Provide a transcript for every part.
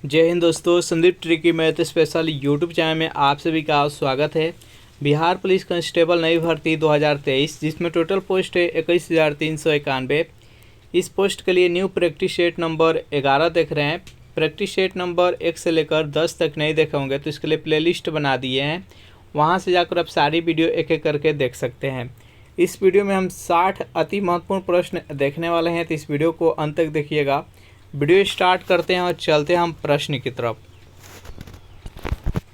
जय हिंद दोस्तों, Sandeep tricky math special YouTube channel में आप सभी का स्वागत है। बिहार पुलिस कांस्टेबल नई भर्ती 2023 जिसमें टोटल पोस्ट है 21,391। इस पोस्ट के लिए न्यू प्रैक्टिस सेट नंबर 11 देख रहे हैं। प्रैक्टिस सेट नंबर 1 से लेकर 10 तक नहीं देखे होंगे तो इसके लिए प्लेलिस्ट बना दिए हैं, वहाँ से जाकर आप सारी वीडियो एक एक करके देख सकते हैं। इस वीडियो में हम 60 अति महत्वपूर्ण प्रश्न देखने वाले हैं, तो इस वीडियो को अंत तक देखिएगा। वीडियो स्टार्ट करते हैं और चलते हैं हम प्रश्न की तरफ।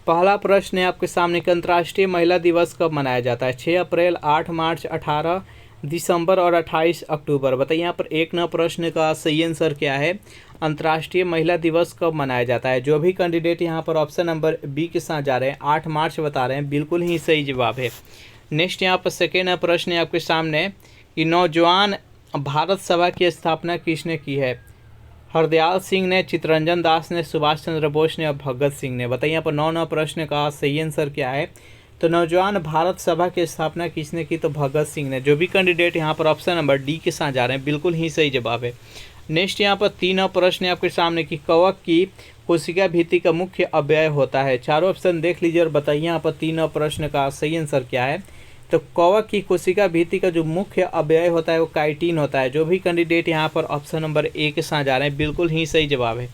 पहला प्रश्न है आपके सामने कि अंतर्राष्ट्रीय महिला दिवस कब मनाया जाता है? 6 अप्रैल, 8 मार्च, 18 दिसंबर और 28 अक्टूबर। बताइए यहाँ पर एक नंबर प्रश्न का सही आंसर क्या है? अंतर्राष्ट्रीय महिला दिवस कब मनाया जाता है? जो भी कैंडिडेट यहाँ पर ऑप्शन नंबर बी के साथ जा रहे हैं 8 मार्च बता रहे हैं, बिल्कुल ही सही जवाब है। नेक्स्ट यहाँ पर सेकेंड प्रश्न है आपके सामने कि नौजवान भारत सभा की स्थापना किसने की है? हरदयाल सिंह ने, चित्तरंजन दास ने, सुभाष चंद्र बोस ने और भगत सिंह ने। बताइए यहाँ पर 9 प्रश्न का सही आंसर क्या है? तो नौजवान भारत सभा की स्थापना किसने की? तो भगत सिंह ने। जो भी कैंडिडेट यहाँ पर ऑप्शन नंबर डी के साथ जा रहे हैं, बिल्कुल ही सही जवाब है। नेक्स्ट यहाँ पर 3 प्रश्न है आपके सामने कि कवक की कोशिका भित्ति का मुख्य अवयव होता है। चारों ऑप्शन देख लीजिए और बताइए यहाँ पर 3 प्रश्न का सही आंसर क्या है? तो कवक की कोशिका भित्ति का जो मुख्य अवयव होता है वो काइटिन होता है। जो भी कैंडिडेट यहाँ पर ऑप्शन नंबर ए के साथ जा रहे हैं, बिल्कुल ही सही जवाब है।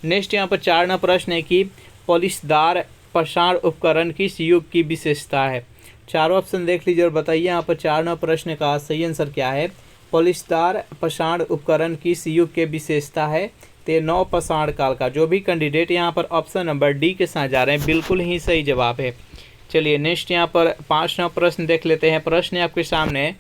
नेक्स्ट यहाँ पर 4 प्रश्न है कि पॉलिशदार प्रसारण उपकरण किस युग की विशेषता है? चारों ऑप्शन देख लीजिए और बताइए यहाँ पर 4 प्रश्न का सही आंसर क्या है? पॉलिशदार प्रसारण उपकरण किस युग के विशेषता है? तो नव प्रसारण काल का। जो भी कैंडिडेट यहाँ पर ऑप्शन नंबर डी के साथ जा रहे हैं, बिल्कुल ही सही जवाब है। चलिए नेक्स्ट यहाँ पर 5 प्रश्न देख लेते हैं। प्रश्न है आपके सामने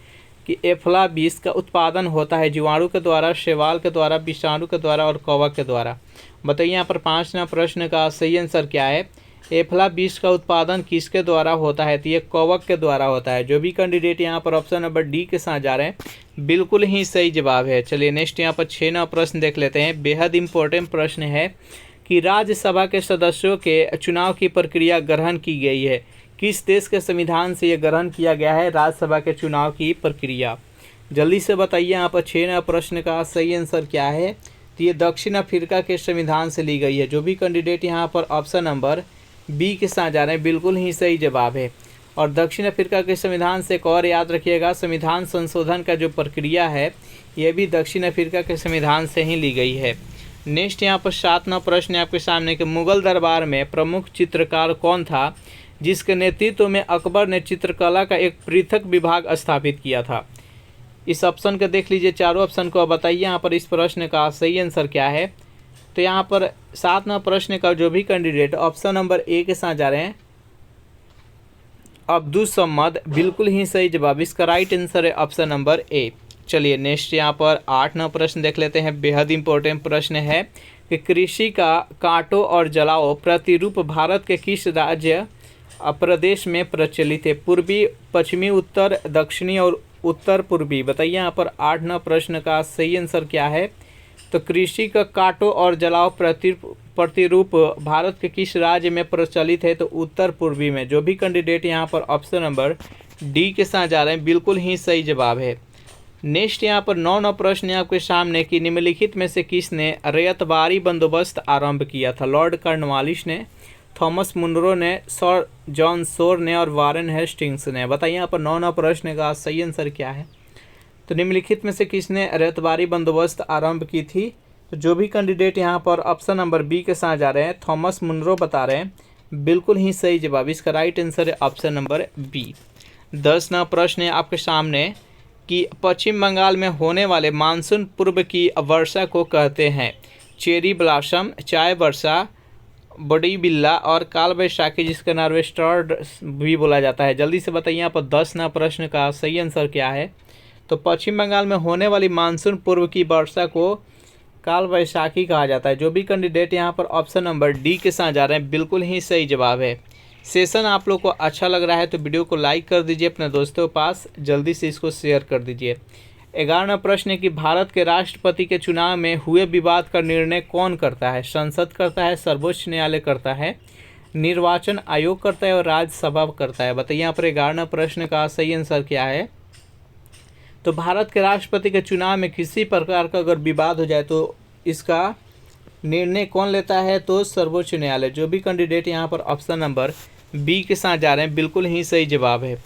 कि एफला बीज का उत्पादन होता है जीवाणु के द्वारा, शैवाल के द्वारा, विषाणु के द्वारा और कवक के द्वारा। बताइए यहाँ पर 5 प्रश्न का सही आंसर क्या है? एफला बीज का उत्पादन किसके द्वारा होता है? तो ये कवक के द्वारा होता है। जो भी कैंडिडेट यहाँ पर ऑप्शन नंबर डी के साथ जा रहे हैं, बिल्कुल ही सही जवाब है। चलिए नेक्स्ट यहाँ पर 6 प्रश्न देख लेते हैं। बेहद इंपॉर्टेंट प्रश्न है कि राज्यसभा के सदस्यों के चुनाव की प्रक्रिया ग्रहण की गई है। किस देश के संविधान से यह ग्रहण किया गया है राज्यसभा के चुनाव की प्रक्रिया? जल्दी से बताइए यहाँ पर 6 प्रश्न का सही आंसर क्या है? तो ये दक्षिण अफ्रीका के संविधान से ली गई है। जो भी कैंडिडेट यहाँ पर ऑप्शन नंबर बी के साथ जा रहे हैं, बिल्कुल ही सही जवाब है। और दक्षिण अफ्रीका के संविधान से एक और याद रखिएगा, संविधान संशोधन का जो प्रक्रिया है ये भी दक्षिण अफ्रीका के संविधान से ही ली गई है। नेक्स्ट यहाँ पर 7 प्रश्न है आपके सामने कि मुगल दरबार में प्रमुख चित्रकार कौन था जिसके नेतृत्व में अकबर ने चित्रकला का एक पृथक विभाग स्थापित किया था? इस ऑप्शन को देख लीजिए, चारों ऑप्शन को बताइए यहाँ पर इस प्रश्न का सही आंसर क्या है? तो यहाँ पर 7 प्रश्न का जो भी कैंडिडेट ऑप्शन नंबर ए के साथ जा रहे हैं, अब्दुल समद, बिल्कुल ही सही जवाब। इसका राइट आंसर है ऑप्शन नंबर ए। चलिए नेक्स्ट यहाँ पर 8 प्रश्न देख लेते हैं। बेहद इंपॉर्टेंट प्रश्न है कि कृषि का काटो और जलाओ प्रतिरूप भारत के किस राज्य प्रदेश में प्रचलित है? पूर्वी, पश्चिमी, उत्तर, दक्षिणी और उत्तर पूर्वी। बताइए यहाँ पर 8 प्रश्न का सही आंसर क्या है? तो कृषि का काटो और जलाओ प्रतिरूप भारत के किस राज्य में प्रचलित है? तो उत्तर पूर्वी में। जो भी कैंडिडेट यहाँ पर ऑप्शन नंबर डी के साथ जा रहे हैं, बिल्कुल ही सही जवाब है। नेक्स्ट यहाँ पर 9 प्रश्न है आपके सामने कि निम्नलिखित में से किसने रैयतवारी बंदोबस्त आरंभ किया था? लॉर्ड कॉर्नवालिस ने, थॉमस मुनरो ने, सर जॉन शोर ने और वारेन हेस्टिंग्स ने। बताइए यहाँ पर 9 प्रश्न का सही आंसर क्या है? तो निम्नलिखित में से किसने रैयतवारी बंदोबस्त आरंभ की थी? तो जो भी कैंडिडेट यहाँ पर ऑप्शन नंबर बी के साथ जा रहे हैं, थॉमस मुनरो बता रहे हैं, बिल्कुल ही सही जवाब। इसका राइट आंसर है ऑप्शन नंबर बी। 10 प्रश्न है आपके सामने कि पश्चिम बंगाल में होने वाले मानसून पूर्व की वर्षा को कहते हैं चेरी ब्लॉसम, चाय वर्षा, बड़ी बिल्ला और काल बैशाखी, जिसका नार्वेस्टर भी बोला जाता है। जल्दी से बताइए यहाँ पर 10 प्रश्न का सही आंसर क्या है? तो पश्चिम बंगाल में होने वाली मानसून पूर्व की वर्षा को काल बैशाखी कहा जाता है। जो भी कैंडिडेट यहाँ पर ऑप्शन नंबर डी के साथ जा रहे हैं, बिल्कुल ही सही जवाब है। सेशन आप लोग को अच्छा लग रहा है तो वीडियो को लाइक कर दीजिए, अपने दोस्तों के पास जल्दी से इसको शेयर कर दीजिए। 11 प्रश्न है कि भारत के राष्ट्रपति के चुनाव में हुए विवाद का निर्णय कौन करता है? संसद करता है, सर्वोच्च न्यायालय करता है, निर्वाचन आयोग करता है और राज्यसभा करता है। बताइए यहाँ पर 11 प्रश्न का सही आंसर क्या है? तो भारत के राष्ट्रपति के चुनाव में किसी प्रकार का अगर विवाद हो जाए तो इसका निर्णय कौन लेता है? तो सर्वोच्च न्यायालय। जो भी कैंडिडेट यहाँ पर ऑप्शन नंबर बी के साथ जा रहे हैं बिल्कुल ही सही जवाब है।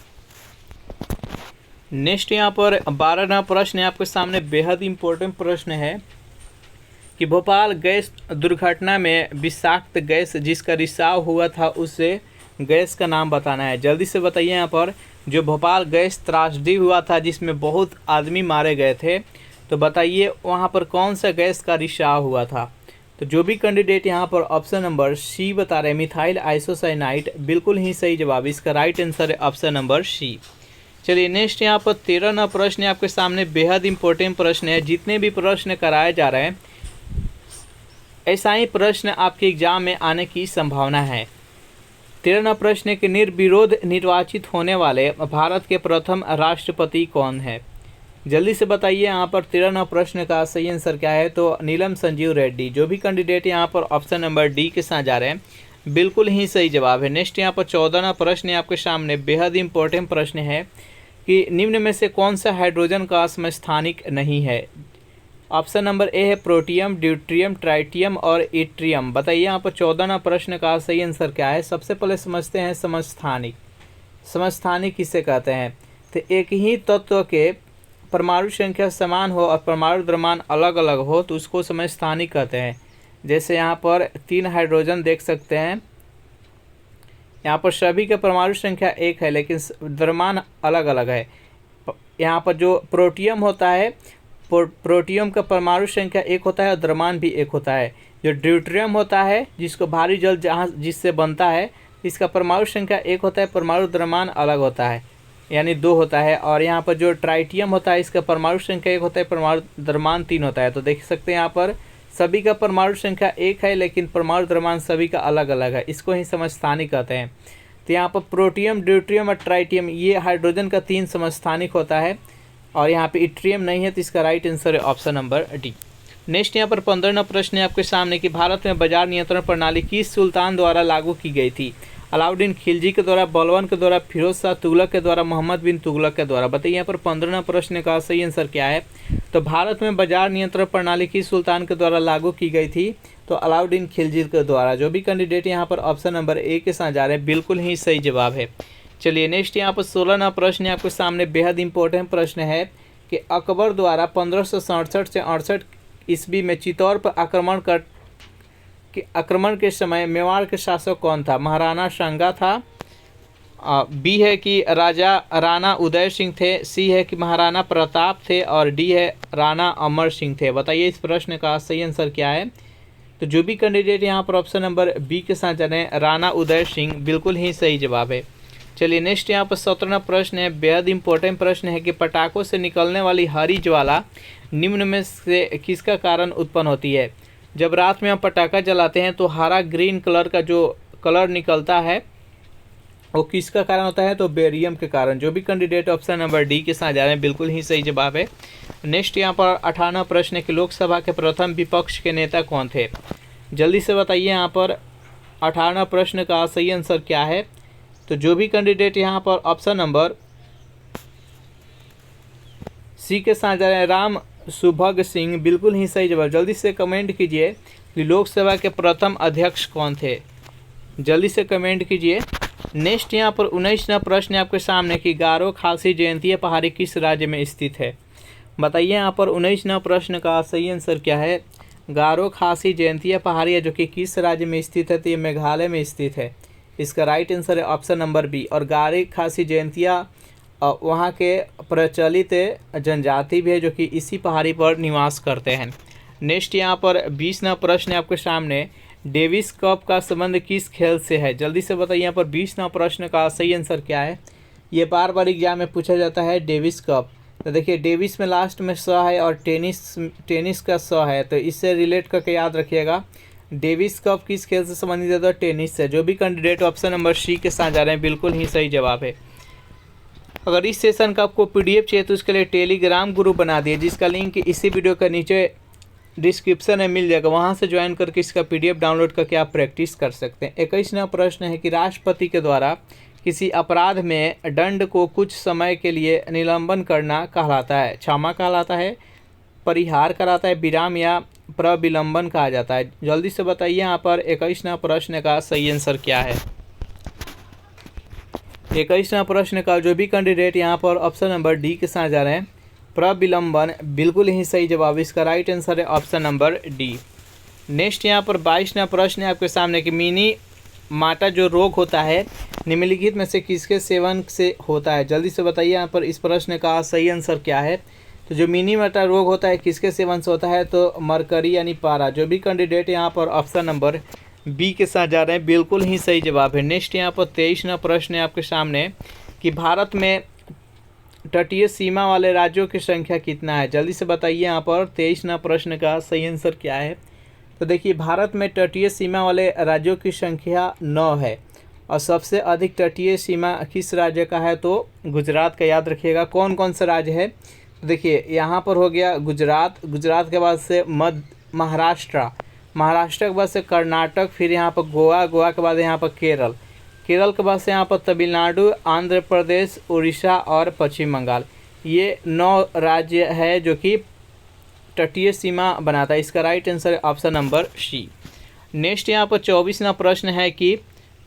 नेक्स्ट यहाँ पर 12वां प्रश्न है आपके सामने, बेहद इम्पोर्टेंट प्रश्न है कि भोपाल गैस दुर्घटना में विषाक्त गैस जिसका रिसाव हुआ था उसे गैस का नाम बताना है। जल्दी से बताइए यहाँ पर, जो भोपाल गैस त्रासदी हुआ था जिसमें बहुत आदमी मारे गए थे, तो बताइए वहाँ पर कौन सा गैस का रिसाव हुआ था। तो जो भी कैंडिडेट यहाँ पर ऑप्शन नंबर सी बता रहे हैं, मिथाइल आइसोसाइनाइड, बिल्कुल ही सही जवाब। इसका राइट आंसर है ऑप्शन नंबर सी। चलिए नेक्स्ट यहाँ पर 13वां प्रश्न है आपके सामने, बेहद इंपॉर्टेंट प्रश्न है। जितने भी प्रश्न कराए जा रहे हैं ऐसा ही प्रश्न आपके एग्जाम में आने की संभावना है। 13वां प्रश्न है कि निर्विरोध निर्वाचित होने वाले भारत के प्रथम राष्ट्रपति कौन है? जल्दी से बताइए यहाँ पर 13वां प्रश्न का सही आंसर क्या है? तो नीलम संजीव रेड्डी। जो भी कैंडिडेट यहाँ पर ऑप्शन नंबर डी के साथ जा रहे हैं बिल्कुल ही सही जवाब है। नेक्स्ट यहाँ पर 14वां प्रश्न है आपके सामने, बेहद इंपॉर्टेंट प्रश्न है कि निम्न में से कौन सा हाइड्रोजन का समस्थानिक नहीं है? ऑप्शन नंबर ए है प्रोटियम, ड्यूट्रियम, ट्राइटियम और इट्रियम। बताइए यहाँ पर 14वां प्रश्न का सही आंसर क्या है? सबसे पहले समझते हैं समस्थानिक। समस्थानिक किसे कहते हैं? तो एक ही तत्व के परमाणु संख्या समान हो और परमाणु द्रव्यमान अलग अलग हो तो उसको समस्थानिक कहते हैं। जैसे यहाँ पर 3 हाइड्रोजन देख सकते हैं, यहाँ पर सभी का परमाणु संख्या 1 है लेकिन द्रव्यमान अलग अलग है। यहाँ पर जो प्रोटियम होता है, प्रोटियम का परमाणु संख्या 1 होता है और द्रव्यमान भी 1 होता है। जो ड्यूट्रियम होता है जिसको भारी जल जहाँ जिससे बनता है, इसका परमाणु संख्या 1 होता है, परमाणु द्रव्यमान अलग होता है यानी 2 होता है। और यहाँ पर जो ट्राइटियम होता है इसका परमाणु संख्या 1 होता है, परमाणु द्रव्यमान 3 होता है। तो देख सकते हैं यहाँ पर सभी का परमाणु संख्या 1 है लेकिन परमाणु द्रव्यमान सभी का अलग अलग है, इसको ही समस्थानिक कहते हैं। तो यहाँ पर प्रोटियम, ड्यूट्रियम और ट्राइटियम ये हाइड्रोजन का 3 समस्थानिक होता है और यहाँ पे इट्रियम नहीं है, तो इसका राइट आंसर है ऑप्शन नंबर डी। नेक्स्ट यहाँ पर 15वां प्रश्न है आपके सामने कि भारत में बाजार नियंत्रण प्रणाली किस सुल्तान द्वारा लागू की गई थी? अलाउद्दीन खिलजी के द्वारा, बलबन के द्वारा, फिरोज शाह तुगलक के द्वारा, मोहम्मद बिन तुगलक के द्वारा। बताइए यहाँ पर 15वां प्रश्न का सही आंसर क्या है? तो भारत में बाजार नियंत्रण प्रणाली किस सुल्तान के द्वारा लागू की गई थी? तो अलाउद्दीन खिलजी के द्वारा। जो भी कैंडिडेट यहाँ पर ऑप्शन नंबर ए के साथ जा रहे हैं बिल्कुल ही सही जवाब है। चलिए नेक्स्ट यहाँ पर 16वां प्रश्न है आपके सामने, बेहद इंपॉर्टेंट प्रश्न है कि अकबर द्वारा 1567 से 68 ईस्वी में चित्तौड़ पर आक्रमण के समय मेवाड़ के शासक कौन था? महाराणा सांगा था, बी है कि राजा राणा उदय सिंह थे, सी है कि महाराणा प्रताप थे और डी है राणा अमर सिंह थे। बताइए इस प्रश्न का सही आंसर क्या है? तो जो भी कैंडिडेट यहाँ पर ऑप्शन नंबर बी के साथ जाने, राणा उदय सिंह, बिल्कुल ही सही जवाब है। चलिए नेक्स्ट यहाँ पर 17वां प्रश्न है, बेहद इंपॉर्टेंट प्रश्न है कि पटाखों से निकलने वाली हरी ज्वाला निम्न में से किसका कारण उत्पन्न होती है? जब रात में हम पटाखा जलाते हैं तो हरा ग्रीन कलर का जो कलर निकलता है वो किसका कारण होता है? तो बेरियम के कारण। जो भी कैंडिडेट ऑप्शन नंबर डी के साथ जा रहे हैं बिल्कुल ही सही जवाब है। नेक्स्ट यहाँ पर 18वां प्रश्न है कि लोकसभा के प्रथम विपक्ष के नेता कौन थे? जल्दी से बताइए यहाँ पर 18वां प्रश्न का सही आंसर क्या है? तो जो भी कैंडिडेट यहाँ पर ऑप्शन नंबर सी के साथ जा रहे हैं, राम सुभग सिंह, बिल्कुल ही सही जवाब। जल्दी से कमेंट कीजिए कि लोकसभा के प्रथम अध्यक्ष कौन थे? जल्दी से कमेंट कीजिए। नेक्स्ट यहाँ पर 19वां प्रश्न है आपके सामने कि गारो खासी जयंतीय पहाड़ी किस राज्य में स्थित है? बताइए यहाँ पर 19वां प्रश्न का सही आंसर क्या है? गारो खासी जयंतीय पहाड़ी है जो कि किस राज्य में स्थित है? तो ये मेघालय में स्थित है। इसका राइट आंसर है ऑप्शन नंबर बी। और गारो खासी जयंतिया वहाँ के प्रचलित जनजाति भी है जो कि इसी पहाड़ी पर निवास करते हैं। नेक्स्ट यहाँ पर 20वां प्रश्न है आपके सामने, डेविस कप का संबंध किस खेल से है? जल्दी से बताइए यहाँ पर 20वां प्रश्न का सही आंसर क्या है? ये बार बार एग्जाम में पूछा जाता है डेविस कप। तो देखिए डेविस में लास्ट में स है और टेनिस का स है, तो इससे रिलेट करके याद रखिएगा। डेविस कप किस खेल से संबंधित है? तो टेनिस से। जो भी कैंडिडेट ऑप्शन नंबर सी के साथ जा रहे हैं बिल्कुल ही सही जवाब है। अगर इस सेशन का आपको पीडीएफ चाहिए तो उसके लिए टेलीग्राम ग्रुप बना दिए जिसका लिंक इसी वीडियो के नीचे डिस्क्रिप्शन में मिल जाएगा, वहां से ज्वाइन करके इसका पीडीएफ डाउनलोड करके आप प्रैक्टिस कर सकते हैं। 21वां प्रश्न है कि राष्ट्रपति के द्वारा किसी अपराध में दंड को कुछ समय के लिए निलंबन करना कहलाता है? क्षमा कहलाता है, परिहार कहलाता है, विराम या प्रविलंबन कहा जाता है। जल्दी से बताइए यहाँ पर 21वां प्रश्न का सही आंसर क्या है। 21वां प्रश्न का जो भी कैंडिडेट यहाँ पर ऑप्शन नंबर डी के साथ जा रहे हैं, प्रविलंबन, बिल्कुल ही सही जवाब। इसका राइट आंसर है ऑप्शन नंबर डी। नेक्स्ट यहाँ पर 22वां प्रश्न है आपके सामने कि मिनी माटा जो रोग होता है निम्नलिखित में से किसके सेवन से होता है। जल्दी से बताइए यहाँ पर इस प्रश्न का सही आंसर क्या है। तो जो मिनी माटा रोग होता है किसके सेवन से होता है, तो मरकरी यानी पारा। जो भी कैंडिडेट यहाँ पर ऑप्शन नंबर बी के साथ जा रहे हैं, बिल्कुल ही सही जवाब है। नेक्स्ट यहाँ पर 23वां प्रश्न है आपके सामने कि भारत में तटीय सीमा वाले राज्यों की संख्या कितना है। जल्दी से बताइए यहाँ पर 23वां प्रश्न का सही आंसर क्या है। तो देखिए भारत में तटीय सीमा वाले राज्यों की संख्या 9 है और सबसे अधिक तटीय सीमा किस राज्य का है, तो गुजरात का। याद रखिएगा कौन कौन सा राज्य है। तो देखिए यहाँ पर हो गया गुजरात, गुजरात के बाद से महाराष्ट्र, महाराष्ट्र के बाद से कर्नाटक, फिर यहाँ पर गोवा, गोवा के बाद यहाँ पर केरल, केरल के बाद से यहाँ पर तमिलनाडु, आंध्र प्रदेश, उड़ीसा और पश्चिम बंगाल। ये 9 राज्य है जो कि तटीय सीमा बनाता है। इसका राइट आंसर है ऑप्शन नंबर सी। नेक्स्ट यहाँ पर 24वां प्रश्न है कि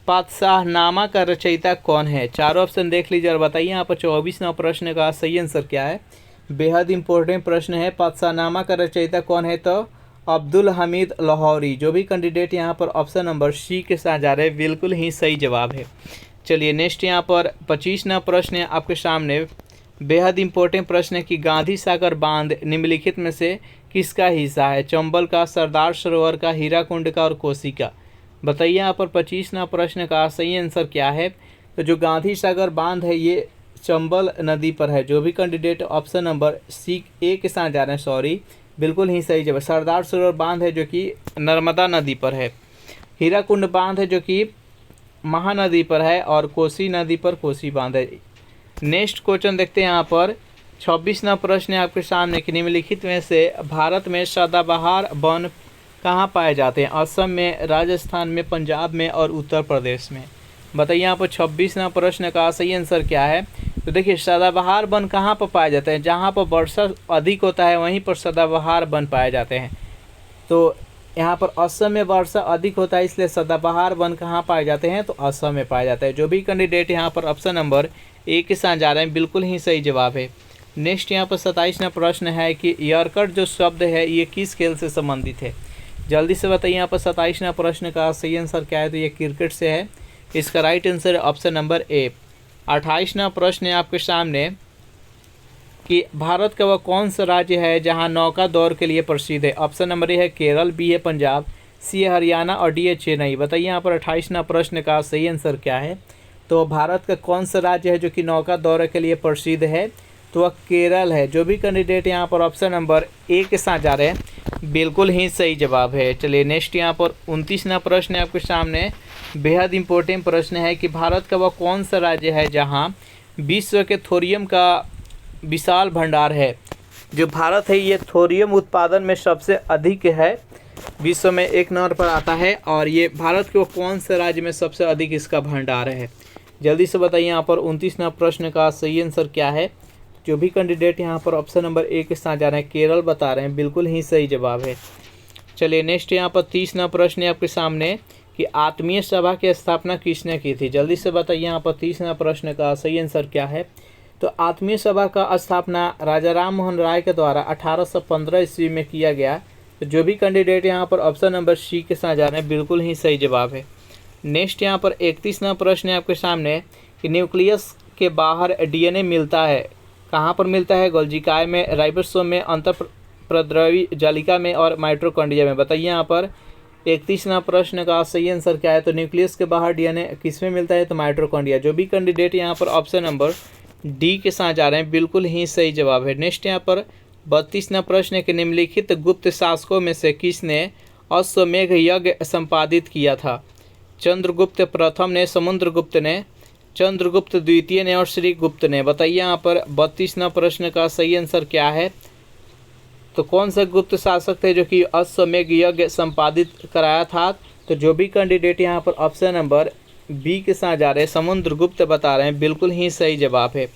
पातशाहनामा का रचयिता कौन है। चारों ऑप्शन देख लीजिए और बताइए यहाँ पर 24वां प्रश्न का सही आंसर क्या है। बेहद इंपॉर्टेंट प्रश्न है। पातशाहनामा का रचयिता कौन है, तो अब्दुल हमीद लाहौरी। जो भी कैंडिडेट यहाँ पर ऑप्शन नंबर सी के साथ जा रहे हैं, बिल्कुल ही सही जवाब है। चलिए नेक्स्ट यहाँ पर 25वां प्रश्न है आपके सामने। बेहद इंपॉर्टेंट प्रश्न है कि गांधी सागर बांध निम्नलिखित में से किसका हिस्सा है। चंबल का, सरदार सरोवर का, हीराकुंड का और कोसी का। बताइए यहाँ पर 25वां प्रश्न का सही आंसर क्या है। तो जो गांधी सागर बांध है ये चंबल नदी पर है। जो भी कैंडिडेट ऑप्शन नंबर सी ए के साथ जा रहे हैं, सॉरी, बिल्कुल ही सही जवाब। सरदार सरोवर बांध है जो कि नर्मदा नदी पर है। हीराकुंड बांध है जो कि महानदी पर है और कोसी नदी पर कोसी बांध है। नेक्स्ट क्वेश्चन देखते हैं यहाँ पर 26वां प्रश्न है आपके सामने कि निम्नलिखित में से भारत में सदाबहार वन कहाँ पाए जाते हैं। असम में, राजस्थान में, पंजाब में और उत्तर प्रदेश में। बताइए यहाँ पर 26वां प्रश्न का सही आंसर क्या है। तो देखिए सदाबहार वन कहाँ पर पाए जाते हैं, जहाँ पर वर्षा अधिक होता है वहीं पर सदाबहार वन पाए जाते हैं। तो यहाँ पर असम में वर्षा अधिक होता है, इसलिए सदाबहार वन कहाँ पाए जाते हैं, तो असम में पाए जाते हैं। जो भी कैंडिडेट यहाँ पर ऑप्शन नंबर ए के साथ जा रहे हैं, बिल्कुल ही सही जवाब है। नेक्स्ट यहाँ पर 27वां प्रश्न है कि यॉर्कर जो शब्द है ये किस खेल से संबंधित है। जल्दी से बताइए यहाँ पर 27वां प्रश्न का सही आंसर क्या है। तो ये क्रिकेट से है। इसका राइट आंसर है ऑप्शन नंबर ए। 28वां प्रश्न है आपके सामने कि भारत का वह कौन सा राज्य है जहां नौका दौड़ के लिए प्रसिद्ध है। ऑप्शन नंबर ए है केरल, बी है पंजाब, सी है हरियाणा और डी है चेन्नई। बताइए यहाँ पर 28वां प्रश्न का सही आंसर क्या है। तो भारत का कौन सा राज्य है जो कि नौका दौरे के लिए प्रसिद्ध है, तो वह केरल है। जो भी कैंडिडेट यहाँ पर ऑप्शन नंबर ए के साथ जा रहे हैं, बिल्कुल ही सही जवाब है। चलिए नेक्स्ट यहाँ पर 29वां प्रश्न है आपके सामने। बेहद इंपॉर्टेंट प्रश्न है कि भारत का वह कौन सा राज्य है जहाँ विश्व के थोरियम का विशाल भंडार है। जो भारत है ये थोरियम उत्पादन में सबसे अधिक है, विश्व में 1 नंबर पर आता है। और ये भारत के वो कौन से राज्य में सबसे अधिक इसका भंडार है। जल्दी से बताइए यहाँ पर 29वां प्रश्न का सही आंसर क्या है। जो भी कैंडिडेट यहाँ पर ऑप्शन नंबर ए के साथ जा रहे हैं, केरल बता रहे हैं, बिल्कुल ही सही जवाब है। चलिए नेक्स्ट यहाँ पर 30वां प्रश्न है आपके सामने कि आत्मीय सभा की स्थापना किसने की थी। जल्दी से बताइए यहाँ पर 30वां प्रश्न का सही आंसर क्या है। तो आत्मीय सभा का स्थापना राजा राम मोहन राय के द्वारा 1815 ईस्वी में किया गया। तो जो भी कैंडिडेट यहाँ पर ऑप्शन नंबर सी के साथ जा रहे हैं, बिल्कुल ही सही जवाब है। नेक्स्ट यहाँ पर 31वां प्रश्न है आपके सामने कि न्यूक्लियस के बाहर डीएनए मिलता है, कहाँ पर मिलता है। गोल्जिकाय में, राइबोसोम में, अंतःप्रद्रवी जालिका में और माइटोकॉन्ड्रिया में। बताइए यहाँ पर 31वां प्रश्न का सही आंसर क्या है। तो न्यूक्लियस के बाहर डीएनए किस में मिलता है, तो माइटोकॉन्ड्रिया। जो भी कैंडिडेट यहाँ पर ऑप्शन नंबर डी के साथ जा रहे हैं, बिल्कुल ही सही जवाब है। नेक्स्ट यहाँ पर 32वां प्रश्न है कि निम्नलिखित गुप्त शासकों में से किसने अश्वमेघ यज्ञ संपादित किया था। चंद्रगुप्त प्रथम ने, समुद्रगुप्त ने, चंद्रगुप्त द्वितीय ने और श्रीगुप्त ने। बताइए यहाँ पर 32वां प्रश्न का सही आंसर क्या है। तो कौन सा गुप्त शासक थे जो कि अश्वमेघ यज्ञ संपादित कराया था। तो जो भी कैंडिडेट यहाँ पर ऑप्शन नंबर बी के साथ जा रहे हैं, समुद्रगुप्त बता रहे हैं, बिल्कुल ही सही जवाब है।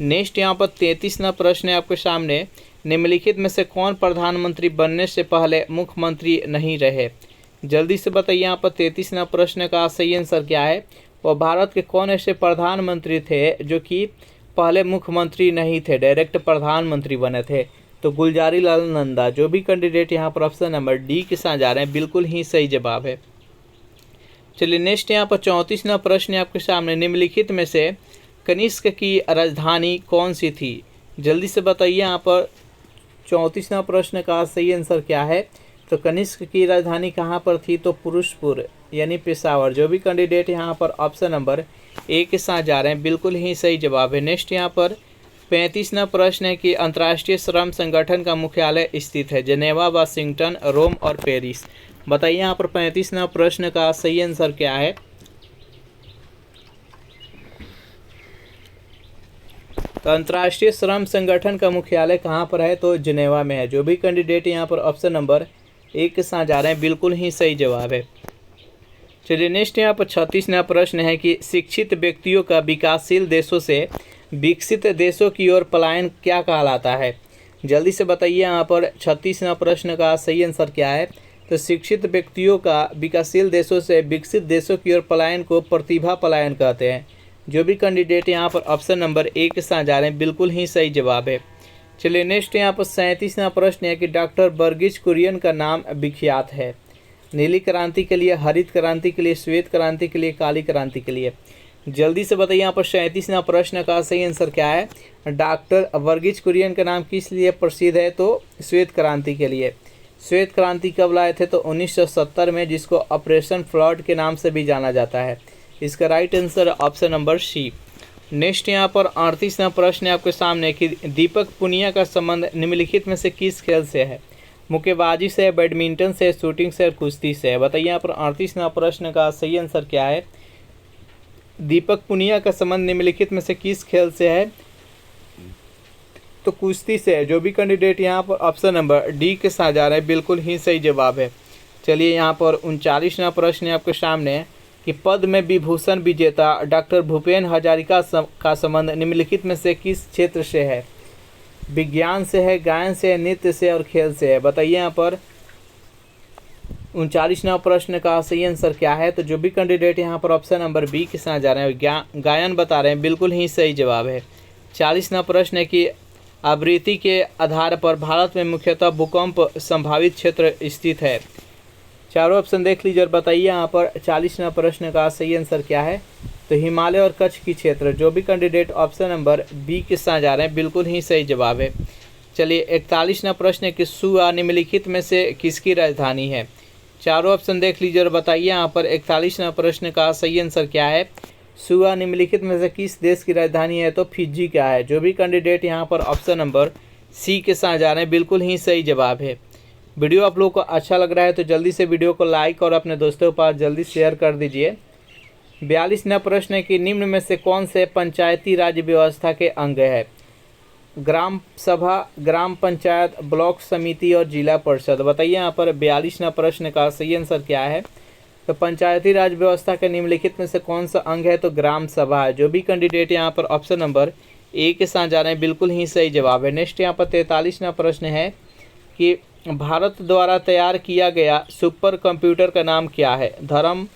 नेक्स्ट यहाँ पर 33वां प्रश्न है आपके सामने निम्नलिखित में से कौन प्रधानमंत्री बनने से पहले मुख्यमंत्री नहीं रहे? जल्दी से बताइए। यहाँ पर 33वां प्रश्न का सही आंसर क्या है? और भारत के कौन ऐसे प्रधानमंत्री थे जो कि पहले मुख्यमंत्री नहीं थे, डायरेक्ट प्रधानमंत्री बने थे? तो गुलजारी लाल नंदा। जो भी कैंडिडेट यहाँ पर ऑप्शन नंबर डी के साथ जा रहे हैं बिल्कुल ही सही जवाब है। चलिए नेक्स्ट यहाँ पर 34वां प्रश्न आपके सामने। निम्नलिखित में से कनिष्क की राजधानी कौन सी थी? जल्दी से बताइए। यहाँ पर 34वां प्रश्न का सही आंसर क्या है? तो कनिष्क की राजधानी कहाँ पर थी? तो पुरुषपुर यानी पेशावर। जो भी कैंडिडेट यहाँ पर ऑप्शन नंबर ए के साथ जा रहे हैं बिल्कुल ही सही जवाब है। नेक्स्ट यहाँ पर 35वां प्रश्न है कि अंतर्राष्ट्रीय श्रम संगठन का मुख्यालय स्थित है जेनेवा, वाशिंगटन, रोम और पेरिस। बताइए यहाँ पर 35वां प्रश्न का सही आंसर क्या है? तो अंतर्राष्ट्रीय श्रम संगठन का मुख्यालय कहाँ पर है? तो जिनेवा में है। जो भी कैंडिडेट यहाँ पर ऑप्शन नंबर ए के साथ जा रहे हैं बिल्कुल ही सही जवाब है। चलिए नेक्स्ट यहाँ पर 36वां प्रश्न है कि शिक्षित व्यक्तियों का विकासशील देशों से विकसित देशों की ओर पलायन क्या कहलाता है? जल्दी से बताइए। यहाँ पर 36वां प्रश्न का सही आंसर क्या है? तो शिक्षित व्यक्तियों का विकासशील देशों से विकसित देशों की ओर पलायन को प्रतिभा पलायन कहते हैं। जो भी कैंडिडेट यहाँ पर ऑप्शन नंबर ए के साथ जा रहे हैं बिल्कुल ही सही जवाब है। चलिए नेक्स्ट यहाँ पर 37वां प्रश्न है कि डॉक्टर वर्गीज कुरियन का नाम विख्यात है नीली क्रांति के लिए, हरित क्रांति के लिए, श्वेत क्रांति के लिए, काली क्रांति के लिए। जल्दी से बताइए। यहाँ पर 37वां प्रश्न का सही आंसर क्या है? डॉक्टर वर्गीज कुरियन का नाम किस लिए प्रसिद्ध है? तो श्वेत क्रांति के लिए। श्वेत क्रांति कब लाए थे? तो 1970 में, जिसको ऑपरेशन फ्लड के नाम से भी जाना जाता है। इसका right answer option number C. Next यहाँ पर 38वां प्रश्न है आपके सामने कि दीपक पुनिया का संबंध निम्नलिखित में से किस खेल से है? मुक्केबाजी से, बैडमिंटन से, शूटिंग से और कुश्ती से। बताइए यहाँ पर 38वां प्रश्न का सही आंसर क्या है? दीपक पुनिया का संबंध निम्नलिखित में से किस खेल से है? तो कुश्ती से है। जो भी कैंडिडेट यहाँ पर ऑप्शन नंबर डी के साथ जा रहे हैं बिल्कुल ही सही जवाब है। चलिए यहाँ पर 39वां प्रश्न है आपके सामने कि पद्म विभूषण विजेता डॉक्टर भूपेन हजारिका का संबंध निम्नलिखित में से किस क्षेत्र से है? विज्ञान से है, गायन से है, नृत्य से और खेल से है। बताइए यहाँ पर 39वां प्रश्न का सही आंसर क्या है? तो जो भी कैंडिडेट यहाँ पर ऑप्शन नंबर बी के साथ जा रहे हैं गायन बता रहे हैं बिल्कुल ही सही जवाब है। 40वां प्रश्न है कि आवृत्ति के आधार पर भारत में मुख्यतः भूकंप संभावित क्षेत्र स्थित है। चारों ऑप्शन देख लीजिए और बताइए यहाँ पर 40वां प्रश्न का सही आंसर क्या है? तो हिमालय और कच्छ की क्षेत्र। जो भी कैंडिडेट ऑप्शन नंबर बी के साथ जा रहे हैं बिल्कुल ही सही जवाब है। चलिए 41वां प्रश्न है कि सुआ निम्नलिखित में से किसकी राजधानी है? चारों ऑप्शन देख लीजिए और बताइए यहाँ पर 41वां प्रश्न का सही आंसर क्या है? सुआ निम्नलिखित में से किस देश की राजधानी है? तो फिजी का है। जो भी कैंडिडेट यहाँ पर ऑप्शन नंबर सी के साथ जा रहे हैं बिल्कुल ही सही जवाब है। वीडियो आप लोगों को अच्छा लग रहा है तो जल्दी से वीडियो को लाइक और अपने दोस्तों के पास जल्दी शेयर कर दीजिए। 42वां प्रश्न है कि निम्न में से कौन से पंचायती राज व्यवस्था के अंग है? ग्राम सभा, ग्राम पंचायत, ब्लॉक समिति और जिला परिषद। बताइए यहाँ पर 42वां प्रश्न का सही आंसर क्या है? तो पंचायती राज व्यवस्था के निम्नलिखित में से कौन सा अंग है? तो ग्राम सभा है। जो भी कैंडिडेट यहाँ पर ऑप्शन नंबर ए के साथ जा रहे हैं बिल्कुल ही सही जवाब है। नेक्स्ट यहाँ पर 43वां प्रश्न है कि भारत द्वारा तैयार किया गया सुपर कंप्यूटर का नाम क्या है? धर्म,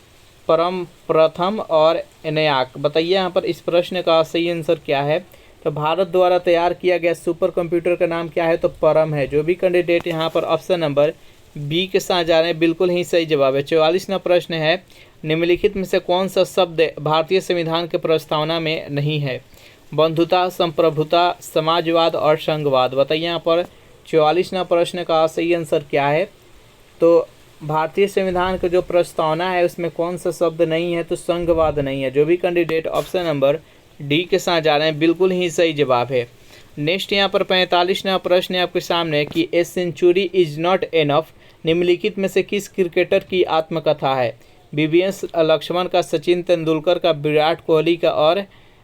परम, प्रथम और एनयाक। बताइए यहाँ पर इस प्रश्न का सही आंसर क्या है? तो भारत द्वारा तैयार किया गया सुपर कंप्यूटर का नाम क्या है? तो परम है। जो भी कैंडिडेट यहाँ पर ऑप्शन नंबर बी के साथ जा रहे हैं बिल्कुल ही सही जवाब है। 44वां प्रश्न है निम्नलिखित में से कौन सा शब्द भारतीय संविधान के प्रस्तावना में नहीं है? बंधुता, संप्रभुता, समाजवाद और संघवाद। बताइए यहाँ पर 44वां प्रश्न का सही आंसर क्या है? तो भारतीय संविधान का जो प्रस्तावना है उसमें कौन सा शब्द नहीं है? तो संघवाद नहीं है। जो भी कैंडिडेट ऑप्शन नंबर डी के साथ जा रहे हैं बिल्कुल ही सही जवाब है। नेक्स्ट यहाँ पर 45वां प्रश्न है आपके सामने कि a century is not enough निम्नलिखित में से किस क्रिकेटर की आत्मकथा है? वीवीएस लक्ष्मण का, सचिन तेंदुलकर का, विराट कोहली का और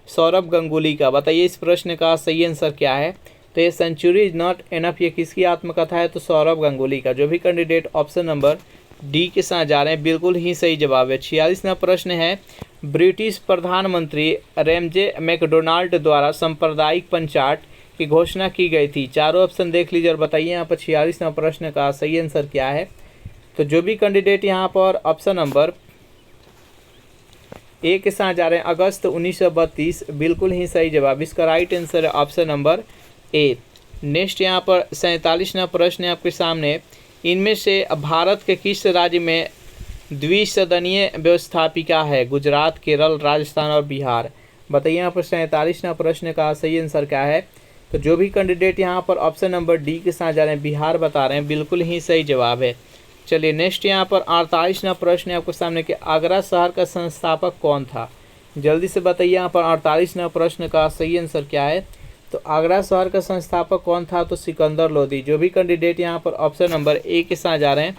सौरभ गांगुली का। बताइए इस प्रश्न का सही आंसर क्या है? तो ये सेंचुरी इज नॉट एनफ ये किसकी आत्मकथा है? तो सौरभ गांगुली का। जो भी कैंडिडेट ऑप्शन नंबर डी के साथ जा रहे हैं बिल्कुल ही सही जवाब है। 46वां प्रश्न है ब्रिटिश प्रधानमंत्री रैमजे मैकडोनाल्ड द्वारा सांप्रदायिक पंचाट की घोषणा की गई थी। चारों ऑप्शन देख लीजिए और बताइए यहाँ पर 46वां प्रश्न का सही आंसर क्या है। तो जो भी कैंडिडेट यहाँ पर ऑप्शन नंबर ए के साथ जा रहे हैं अगस्त 1932, बिल्कुल ही सही जवाब। इसका राइट आंसर है ऑप्शन नंबर ए। नेक्स्ट यहाँ पर 47वां प्रश्न है आपके सामने। इनमें से भारत के किस राज्य में द्विसदनीय व्यवस्थापिका है? गुजरात, केरल, राजस्थान और बिहार। बताइए यहाँ पर 47वां प्रश्न का सही आंसर क्या है। तो जो भी कैंडिडेट यहाँ पर ऑप्शन नंबर डी के साथ जा रहे हैं बिहार बता रहे हैं, बिल्कुल ही सही जवाब है। चलिए नेक्स्ट यहाँ पर 48वां प्रश्न है आपके सामने कि आगरा शहर का संस्थापक कौन था? जल्दी से बताइए यहाँ पर 48वां प्रश्न का सही आंसर क्या है। तो आगरा शहर का संस्थापक कौन था? तो सिकंदर लोदी। जो भी कैंडिडेट यहाँ पर ऑप्शन नंबर ए के साथ जा रहे हैं,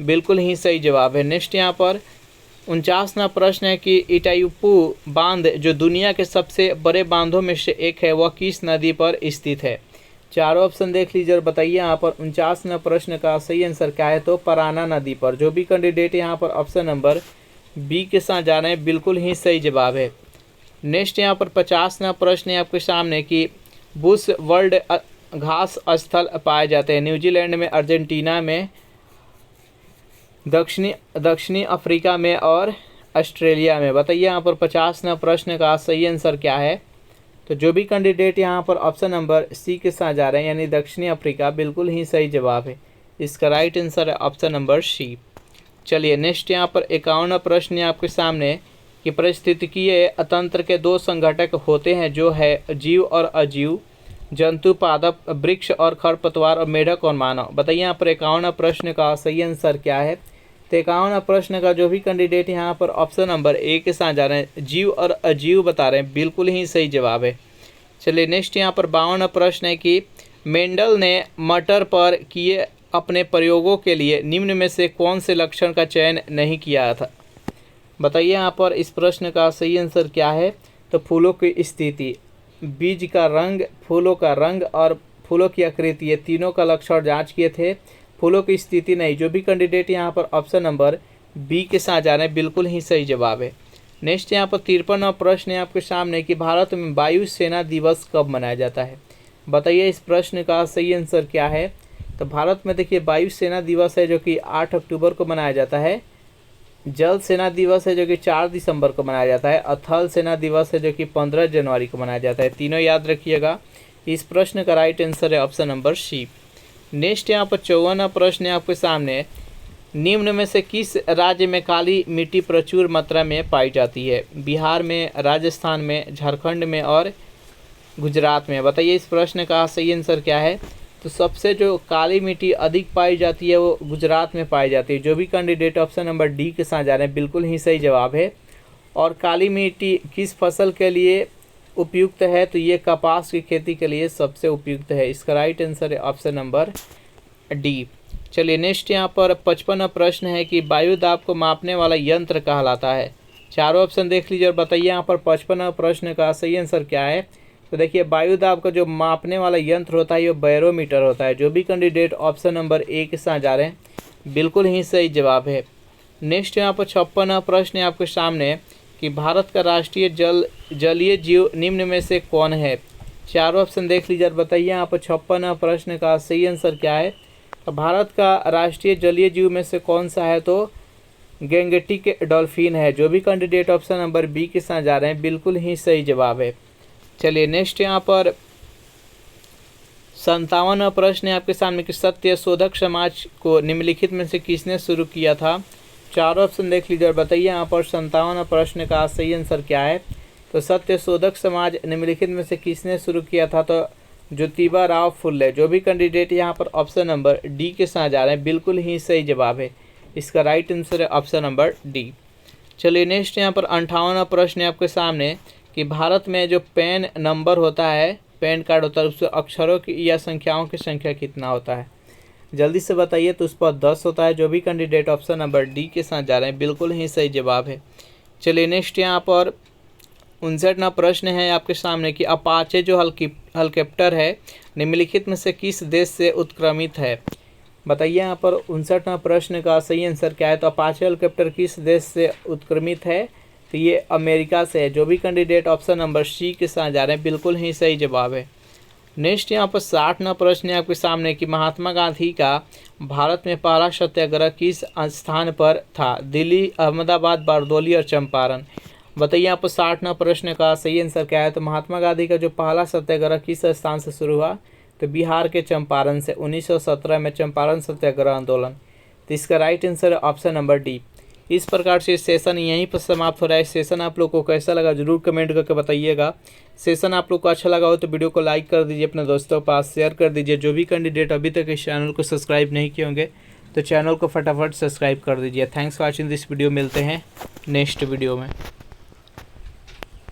बिल्कुल ही सही जवाब है। नेक्स्ट यहाँ पर 49वां प्रश्न है कि इटायुपू बांध जो दुनिया के सबसे बड़े बांधों में से एक है, वह किस नदी पर स्थित है? चारों ऑप्शन देख लीजिए और बताइए यहाँ पर 49वां प्रश्न का सही आंसर क्या है। तो पराना नदी पर। जो भी कैंडिडेट यहाँ पर ऑप्शन नंबर बी के साथ जा रहे हैं, बिल्कुल ही सही जवाब है। नेक्स्ट यहाँ पर 50वां प्रश्न है आपके सामने कि बुश वर्ल्ड घास स्थल पाए जाते हैं न्यूजीलैंड में, अर्जेंटीना में, दक्षिणी अफ्रीका में और ऑस्ट्रेलिया में। बताइए यहाँ पर 50वां प्रश्न का सही आंसर क्या है। तो जो भी कैंडिडेट यहाँ पर ऑप्शन नंबर सी के साथ जा रहे हैं यानी दक्षिणी अफ्रीका, बिल्कुल ही सही जवाब है। इसका राइट आंसर है ऑप्शन नंबर सी। चलिए नेक्स्ट यहाँ पर 51वां प्रश्न है आपके सामने कि पारिस्थितिकीय तंत्र के दो संघटक होते हैं जो है जीव और अजीव, जंतु, पादप, वृक्ष और खरपतवार, और मेढक और मानव। बताइए यहाँ पर 51वां प्रश्न का सही आंसर क्या है। तो 51वां प्रश्न का जो भी कैंडिडेट यहाँ पर ऑप्शन नंबर ए के साथ जा रहे हैं जीव और अजीव बता रहे हैं, बिल्कुल ही सही जवाब है। चलिए नेक्स्ट यहाँ पर 52वां प्रश्न है कि मेंडल ने मटर पर किए अपने प्रयोगों के लिए निम्न में से कौन से लक्षण का चयन नहीं किया था? बताइए यहाँ पर इस प्रश्न का सही आंसर क्या है। तो फूलों की स्थिति, बीज का रंग, फूलों का रंग और फूलों की आकृति, ये तीनों का लक्षण जांच किए थे, फूलों की स्थिति नहीं। जो भी कैंडिडेट यहाँ पर ऑप्शन नंबर बी के साथ जा रहे हैं, बिल्कुल ही सही जवाब है। नेक्स्ट यहाँ पर 53वां प्रश्न है आपके सामने कि भारत में वायु सेना दिवस कब मनाया जाता है? बताइए इस प्रश्न का सही आंसर क्या है। तो भारत में देखिए वायु सेना दिवस है जो कि 8 अक्टूबर को मनाया जाता है, जल सेना दिवस है जो कि 4 दिसंबर को मनाया जाता है, और थल सेना दिवस है जो कि 15 जनवरी को मनाया जाता है। तीनों याद रखिएगा। इस प्रश्न का राइट आंसर है ऑप्शन नंबर सी। नेक्स्ट यहाँ पर 54वां प्रश्न है आपके सामने। निम्न में से किस राज्य में काली मिट्टी प्रचुर मात्रा में पाई जाती है? बिहार में, राजस्थान में, झारखंड में और गुजरात में। बताइए इस प्रश्न का सही आंसर क्या है। तो सबसे जो काली मिट्टी अधिक पाई जाती है वो गुजरात में पाई जाती है। जो भी कैंडिडेट ऑप्शन नंबर डी के साथ जा रहे हैं, बिल्कुल ही सही जवाब है। और काली मिट्टी किस फसल के लिए उपयुक्त है? तो ये कपास की खेती के लिए सबसे उपयुक्त है। इसका राइट आंसर है ऑप्शन नंबर डी। चलिए नेक्स्ट यहाँ पर 55वां प्रश्न है कि वायु दाब को मापने वाला यंत्र कहलाता है। चारों ऑप्शन देख लीजिए और बताइए यहाँ पर 55वां प्रश्न का सही आंसर क्या है। तो देखिए वायु दाब का जो मापने वाला यंत्र होता है ये बैरोमीटर होता है। जो भी कैंडिडेट ऑप्शन नंबर ए के साथ जा रहे हैं, बिल्कुल ही सही जवाब है। नेक्स्ट यहाँ पर 56वां प्रश्न है आपके सामने कि भारत का राष्ट्रीय जलीय जीव निम्न में से कौन है? चारों ऑप्शन देख लीजिए और बताइए यहाँ पर 56वां प्रश्न का सही आंसर क्या है। तो भारत का राष्ट्रीय जलीय जीव में से कौन सा है? तो गैंगेटिक डॉल्फिन है। जो भी कैंडिडेट ऑप्शन नंबर बी के साथ जा रहे हैं, बिल्कुल ही सही जवाब है। चलिए नेक्स्ट यहाँ पर 57वां प्रश्न है आपके सामने कि सत्य शोधक समाज को निम्नलिखित में से किसने शुरू किया था? चारों ऑप्शन देख लीजिए और बताइए यहाँ पर 57वां प्रश्न का सही आंसर क्या है। तो सत्य शोधक समाज निम्नलिखित में से किसने शुरू किया था? तो ज्योतिबा राव फुले। जो भी कैंडिडेट यहाँ पर ऑप्शन नंबर डी के साथ जा रहे हैं, बिल्कुल ही सही जवाब है। इसका राइट आंसर है ऑप्शन नंबर डी। चलिए नेक्स्ट यहाँ पर 58वां प्रश्न है आपके सामने कि भारत में जो पैन नंबर होता है, पैन कार्ड होता है, उसके अक्षरों की या संख्याओं की संख्या कितना होता है? जल्दी से बताइए। तो उस पर 10 होता है। जो भी कैंडिडेट ऑप्शन नंबर डी के साथ जा रहे हैं, बिल्कुल ही सही जवाब है। चलिए नेक्स्ट यहाँ पर 59वां प्रश्न है आपके सामने कि अपाचे जो हेलीकॉप्टर है निम्नलिखित में से किस देश से उत्क्रमित है? बताइए यहाँ पर 59वां प्रश्न का सही आंसर क्या है। तो अपाचे हेलीकॉप्टर किस देश से उत्क्रमित है? तो ये अमेरिका से है। जो भी कैंडिडेट ऑप्शन नंबर सी के साथ जा रहे हैं, बिल्कुल ही सही जवाब है। नेक्स्ट यहाँ पर 60वां प्रश्न है आपके सामने कि महात्मा गांधी का भारत में पहला सत्याग्रह किस स्थान पर था? दिल्ली, अहमदाबाद, बारदौली और चंपारण। बताइए यहाँ पर 60वां प्रश्न का सही आंसर क्या है? तो महात्मा गांधी का जो पहला सत्याग्रह किस स्थान से शुरू हुआ? तो बिहार के चंपारण से 1917 में चंपारण सत्याग्रह आंदोलन। तो इसका राइट आंसर है ऑप्शन नंबर डी। इस प्रकार से सेशन यहीं पर समाप्त हो रहा है। सेशन आप लोग को कैसा लगा जरूर कमेंट करके बताइएगा। सेशन आप लोग को अच्छा लगा हो तो वीडियो को लाइक कर दीजिए, अपने दोस्तों के पास शेयर कर दीजिए। जो भी कैंडिडेट अभी तक इस चैनल को सब्सक्राइब नहीं किए होंगे तो चैनल को फटाफट सब्सक्राइब कर दीजिए। Thanks for watching this video. मिलते हैं नेक्स्ट वीडियो में।